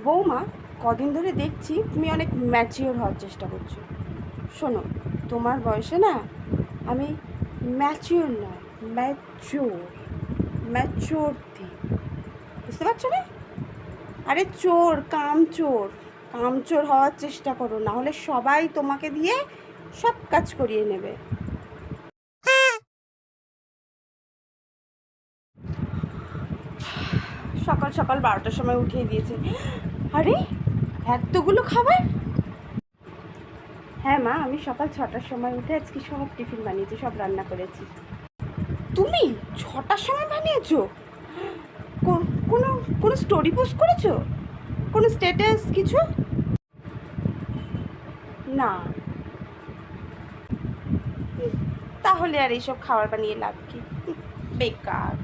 বৌমা, কদিন ধরে দেখছি তুমি অনেক ম্যাচিওর হওয়ার চেষ্টা করছো। শোনো, তোমার বয়সে না আমি ম্যাচিওর নয়, ম্যাচিওর, ম্যাচিওর দিই, বুঝতে পারছো না? আরে চোর, কামচোর, কামচোর হওয়ার চেষ্টা করো, না হলে সবাই তোমাকে দিয়ে সব কাজ করিয়ে নেবে। সকাল সকাল 12টার সময় উঠিয়ে দিয়েছে। আরে এতগুলো খাবার! হ্যাঁ মা, আমি সকাল 6টার সময় উঠে আজকে সব টিফিন বানিয়েছি, সব রান্না করেছি। তুমি 6টার সময় বানিয়েছো? কোনো কোনো স্টোরি পোস্ট করেছো? কোনো স্ট্যাটাস কিছু? না, তাহলে আর এইসব খাবার বানিয়ে লাভ কি? বেকার।